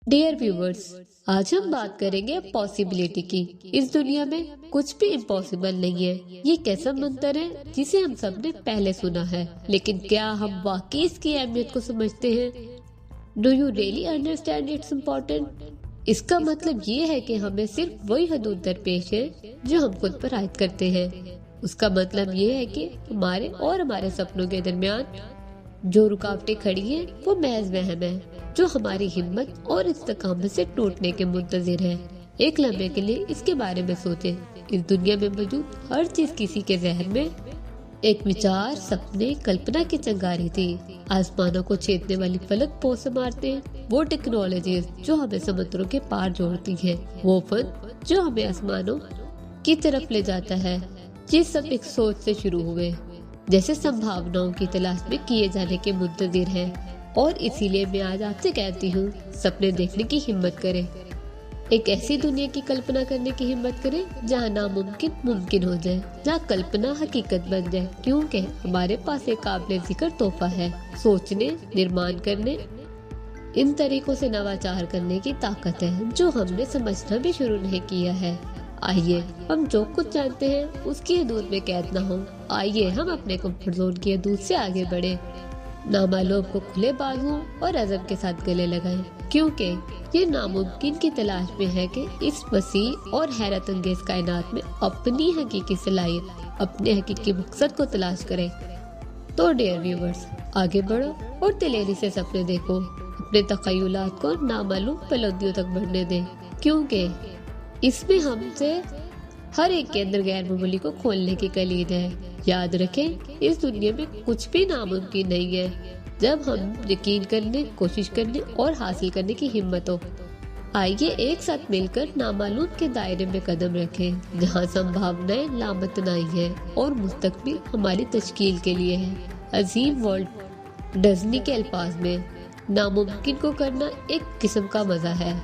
Dear viewers, आज हम बात करेंगे पॉसिबिलिटी की। इस दुनिया में कुछ भी इम्पॉसिबल नहीं है। ये कैसा मंत्र है जिसे हम सब ने पहले सुना है, लेकिन क्या हम वाकई इसकी अहमियत को समझते हैं? Do you really understand it's important? इसका मतलब ये है कि हमें सिर्फ वही हदूद दरपेश है जो हम खुद पर आयद करते हैं। उसका मतलब ये है कि हमारे और हमारे सपनों के दरमियान जो रुकावटें खड़ी हैं वो महज वहम है जो हमारी हिम्मत और इस्तेकामत से टूटने के मुंतजिर है। एक लम्हे के लिए इसके बारे में सोचें। इस दुनिया में मौजूद हर चीज किसी के जहन में एक विचार, सपने, कल्पना की चिंगारी थी। आसमानों को छेदने वाली फलक पोस मारते हैं वो टेक्नोलॉजी जो हमें समुद्रों के पार जोड़ती है, वो फन जो हमें आसमानों की तरफ ले जाता है। ये सब एक सोच से शुरू हुए, जैसे संभावनाओं की तलाश में किए जाने के मुंतजिर है। और इसीलिए मैं आज आपसे कहती हूँ, सपने देखने की हिम्मत करें। एक ऐसी दुनिया की कल्पना करने की हिम्मत करें जहाँ नामुमकिन मुमकिन हो जाए, जहाँ कल्पना हकीकत बन जाए, क्योंकि हमारे पास एक काबिल जिक्र तोहफा है। सोचने, निर्माण करने, इन तरीकों से नवाचार करने की ताकत है जो हमने समझना भी शुरू नहीं किया है। आइए हम जो कुछ जानते हैं उसकी हदूद में कैद न हो। आइए हम अपने कंफर्ट जोन की हदूद से आगे बढ़े, नामालूम को खुले बाजुओं और अज़म के साथ गले लगाएं, क्योंकि ये नामुमकिन की तलाश में है कि इस वसीह और हैरत अंगेज कायनात में अपनी हकीकी सलाहियत, अपने हकीकी मकसद को तलाश करें। तो डियर व्यूवर्स, आगे बढ़ो और दिलेरी से सपने देखो। अपने तखय्युलात को नामालूम बुलंदियों तक बढ़ने दें, क्योंकि इसमें हमसे हर एक के अंदर गैर मामूली को खोलने की कलीद है। याद रखें, इस दुनिया में कुछ भी नामुमकिन नहीं है जब हम यकीन करने, कोशिश करने और हासिल करने की हिम्मत हो। आइए एक साथ मिलकर नामालूम के दायरे में कदम रखें, जहां संभावनाएं लामतनाई है और मुस्तकबिल हमारी तश्कील के लिए है। अजीम वर्ल्ड डिज्नी के अल्फाज में, नामुमकिन को करना एक किस्म का मजा है।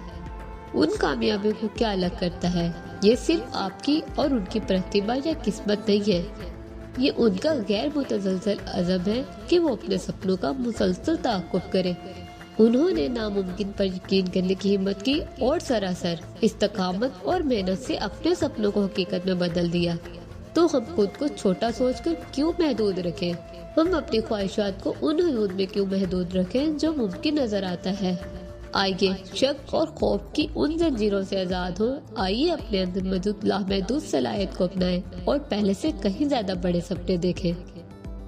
उन कामयाबियों को क्या अलग करता है? ये सिर्फ आपकी और उनकी प्रतिभा या किस्मत नहीं है, ये उनका गैर मुतज़लज़ल अज़म है कि वो अपने सपनों का मुसलसल तअक्कुब करे। उन्होंने नामुमकिन पर यकीन करने की हिम्मत की और सरासर इस्तकामत और मेहनत से अपने सपनों को हकीकत में बदल दिया। तो हम खुद को छोटा सोचकर क्यों महदूद रखें? हम अपनी ख्वाहिशात को उन हदूद में क्यों महदूद रखें जो मुमकिन नजर आता है? आइए शक और खौफ की उन जंजीरों से आजाद हो। आइए अपने अंदर मौजूद लामहदूद सलाहियत को अपनाएं और पहले से कहीं ज्यादा बड़े सपने देखें।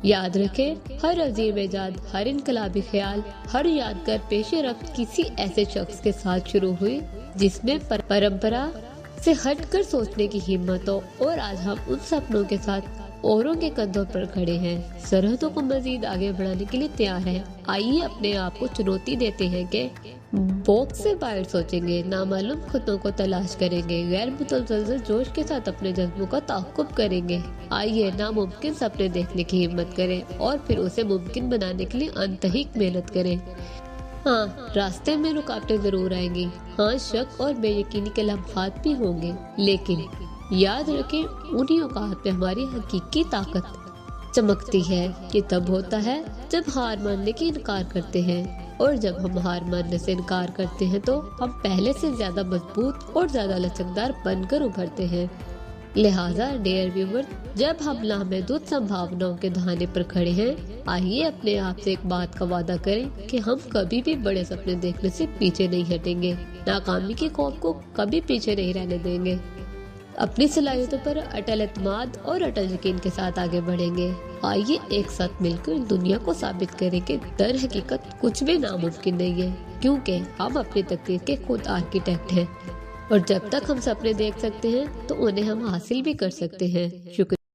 याद रखें, हर अजीम इजाद, हर इनकलाबी ख्याल, हर यादगार पेशे रफ्त किसी ऐसे शख्स के साथ शुरू हुई जिसमें परंपरा से हटकर सोचने की हिम्मत हो। और आज हम उन सपनों के साथ औरों के कंधों पर खड़े हैं, सरहदों को मजीद आगे बढ़ाने के लिए तैयार हैं। आइए अपने आप को चुनौती देते हैं कि बॉक्स से बाहर सोचेंगे, नामालूम खुदों को तलाश करेंगे, गैर मुतज़लज़ल जोश के साथ अपने जज्बों का ताक़ुब करेंगे। आइए नामुमकिन सपने देखने की हिम्मत करें और फिर उसे मुमकिन बनाने के लिए अनतहिक मेहनत करें। हाँ, रास्ते में रुकावटें जरूर आएंगी, हाँ शक और बेयकीनी के लम्हात भी होंगे, लेकिन याद रखें, उन्हीं औकात पे हमारी हकीकी ताकत चमकती है। ये तब होता है जब हार मानने की इनकार करते हैं, और जब हम हार मानने से इनकार करते हैं तो हम पहले से ज्यादा मजबूत और ज्यादा लचकदार बनकर उभरते हैं। लिहाजा डियर व्यूअर, जब हम लामहदूद संभावनाओं के दहाने पर खड़े हैं, आइए अपने आप से एक बात का वादा करें कि हम कभी भी बड़े सपने देखने से पीछे नहीं हटेंगे, नाकामी के खौफ को कभी पीछे नहीं रहने देंगे। अपनी सलाहियतों पर अटल एतमाद और अटल यकीन के साथ आगे बढ़ेंगे। आइए एक साथ मिलकर दुनिया को साबित करें कि दर हकीकत कुछ भी नामुमकिन नहीं है, क्योंकि हम अपनी तकदीर के खुद आर्किटेक्ट हैं। और जब तक हम सपने देख सकते हैं तो उन्हें हम हासिल भी कर सकते हैं। शुक्रिया।